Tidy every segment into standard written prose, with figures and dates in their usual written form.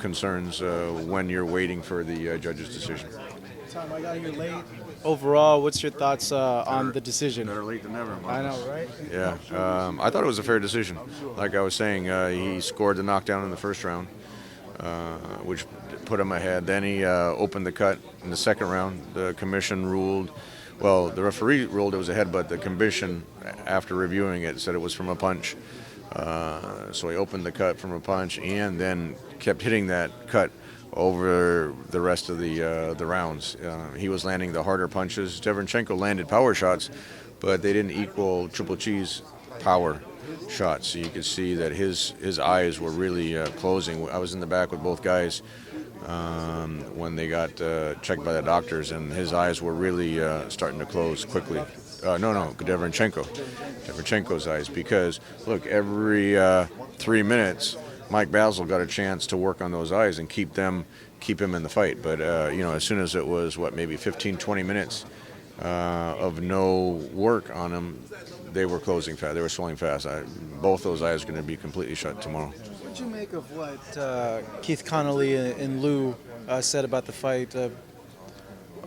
concerns when you're waiting for the judge's decision. Tom, I got here late. Overall, what's your thoughts on the decision? Better late than never. I know, right? Yeah, I thought it was a fair decision. Like I was saying, he scored the knockdown in the first round, which put him ahead. Then he opened the cut in the second round. The commission ruled, well, the referee ruled it was a headbutt. The commission, after reviewing it, said it was from a punch. So he opened the cut from a punch and then kept hitting that cut over the rest of the rounds. He was landing the harder punches. Derevyanchenko landed power shots, but they didn't equal Triple G's power shots. So you could see that his eyes were really closing. I was in the back with both guys when they got checked by the doctors, and his eyes were really starting to close quickly. Derevyanchenko's eyes, because look, every 3 minutes Mike Basil got a chance to work on those eyes and keep him in the fight. But as soon as it was maybe 15-20 minutes of no work on him, they were closing fast. They were swelling fast. Both those eyes are going to be completely shut tomorrow. What did you make of what Keith Connolly and Lou said about the fight?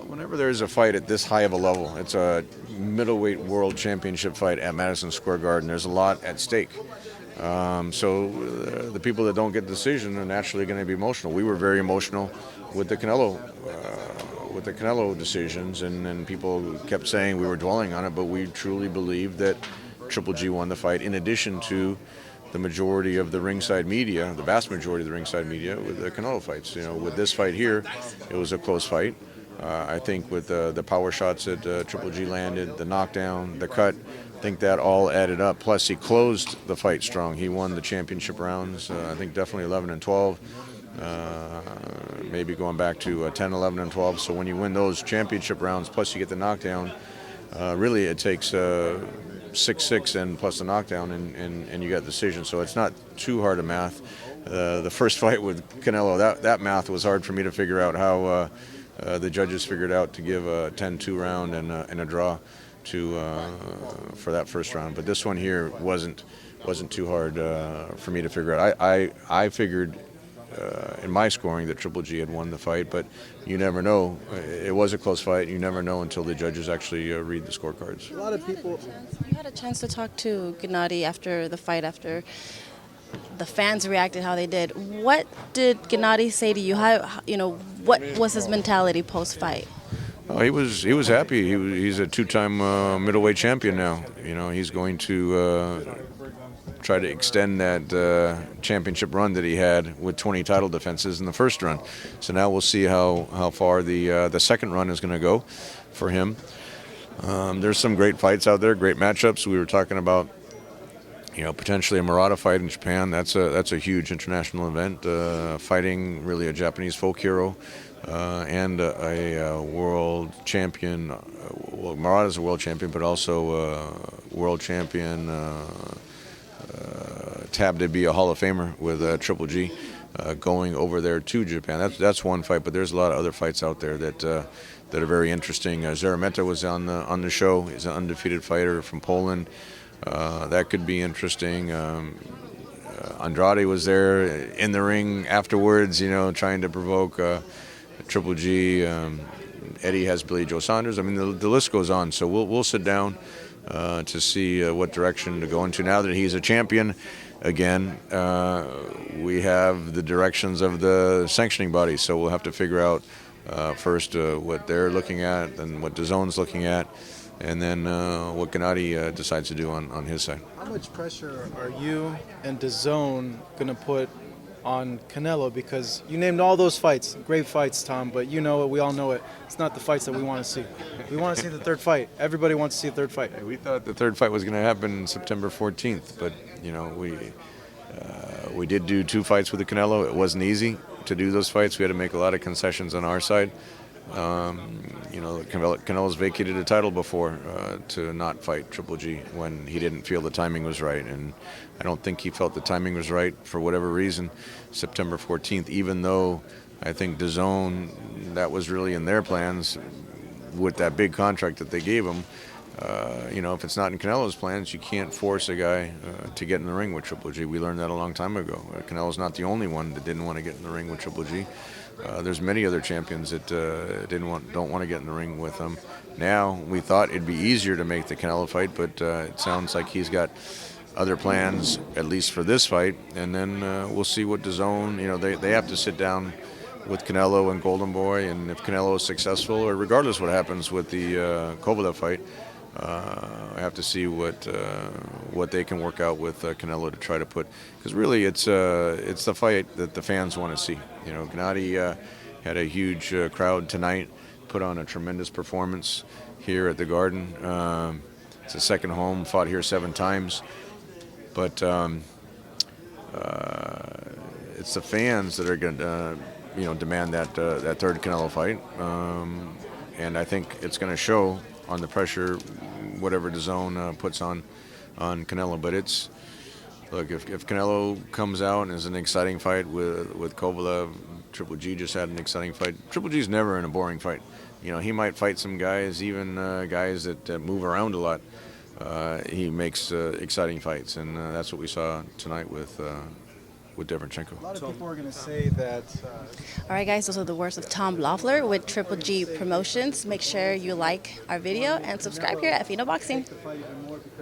Whenever there's a fight at this high of a level, it's a middleweight world championship fight at Madison Square Garden. There's a lot at stake. So the people that don't get the decision are naturally going to be emotional. We were very emotional with the Canelo decisions, and people kept saying we were dwelling on it, but we truly believe that Triple G won the fight, in addition to the majority of the ringside media, the vast majority of the ringside media, with the Canelo fights. With this fight here, it was a close fight. I think with the power shots that Triple G landed, the knockdown, the cut, I think that all added up. Plus, he closed the fight strong. He won the championship rounds, I think definitely 11 and 12, maybe going back to 10, 11 and 12. So when you win those championship rounds, plus you get the knockdown, really it takes 6-6 and plus the knockdown, and you got the decision. So it's not too hard a math. The first fight with Canelo, that math was hard for me to figure out how the judges figured out to give a 10-2 round and a draw for that first round. But this one here wasn't too hard for me to figure out. I figured in my scoring that Triple G had won the fight, but you never know. It was a close fight. You never know until the judges actually read the scorecards. A lot of people. You had a chance to talk to Gennady after the fight, after the fans reacted how they did. What did Gennady say to you? What was his mentality post-fight? Oh, he was happy. He's a two-time middleweight champion now. He's going to try to extend that championship run that he had with 20 title defenses in the first run. So now we'll see how far the second run is going to go for him. There's some great fights out there, great matchups. We were talking about potentially a Murata fight in Japan. That's a huge international event, fighting really a Japanese folk hero and a world champion. Well, Murata's a world champion, but also world champion, tabbed to be a Hall of Famer with Triple G, going over there to Japan. That's one fight, but there's a lot of other fights out there that are very interesting. Zaremeta was on the show. He's an undefeated fighter from Poland. That could be interesting. Andrade was there in the ring afterwards, trying to provoke Triple G. Eddie has Billy Joe Saunders. I mean, the list goes on. So we'll sit down to see what direction to go into. Now that he's a champion again, we have the directions of the sanctioning body. So we'll have to figure out first what they're looking at and what DAZN's looking at, and then what Gennady decides to do on his side. How much pressure are you and DAZN going to put on Canelo? Because you named all those fights, great fights, Tom, but we all know it. It's not the fights that we want to see. We want to see the third fight. Everybody wants to see a third fight. We thought the third fight was going to happen September 14th, but we did do 2 fights with the Canelo. It wasn't easy to do those fights. We had to make a lot of concessions on our side. Canelo's vacated a title before to not fight Triple G when he didn't feel the timing was right, and I don't think he felt the timing was right for whatever reason. September 14th, even though I think DAZN, that was really in their plans with that big contract that they gave him. if it's not in Canelo's plans, you can't force a guy to get in the ring with Triple G. We learned that a long time ago. Canelo's not the only one that didn't want to get in the ring with Triple G. There's many other champions that don't want to get in the ring with him. Now, we thought it'd be easier to make the Canelo fight, but it sounds like he's got other plans, at least for this fight, and then we'll see what DAZN, they have to sit down with Canelo and Golden Boy, and if Canelo is successful, or regardless what happens with the Kovalev fight, I have to see what they can work out with Canelo to try to put, because really it's the fight that the fans want to see. Gennady had a huge crowd tonight, put on a tremendous performance here at the Garden. It's a second home, fought here 7 times, but it's the fans that are going to demand that third Canelo fight, and I think it's going to show on the pressure, whatever DAZN puts on Canelo. But look, if Canelo comes out and is an exciting fight with Kovalev, Triple G just had an exciting fight. Triple G's never in a boring fight. He might fight some guys, even guys that move around a lot. He makes exciting fights, and that's what we saw tonight with DEREVYANCHENKO. A lot of people are going to say that. All right, guys, those are the words of Tom Loeffler with Triple G Promotions. Make sure you like our video and subscribe here at Fino Boxing. The fight even more because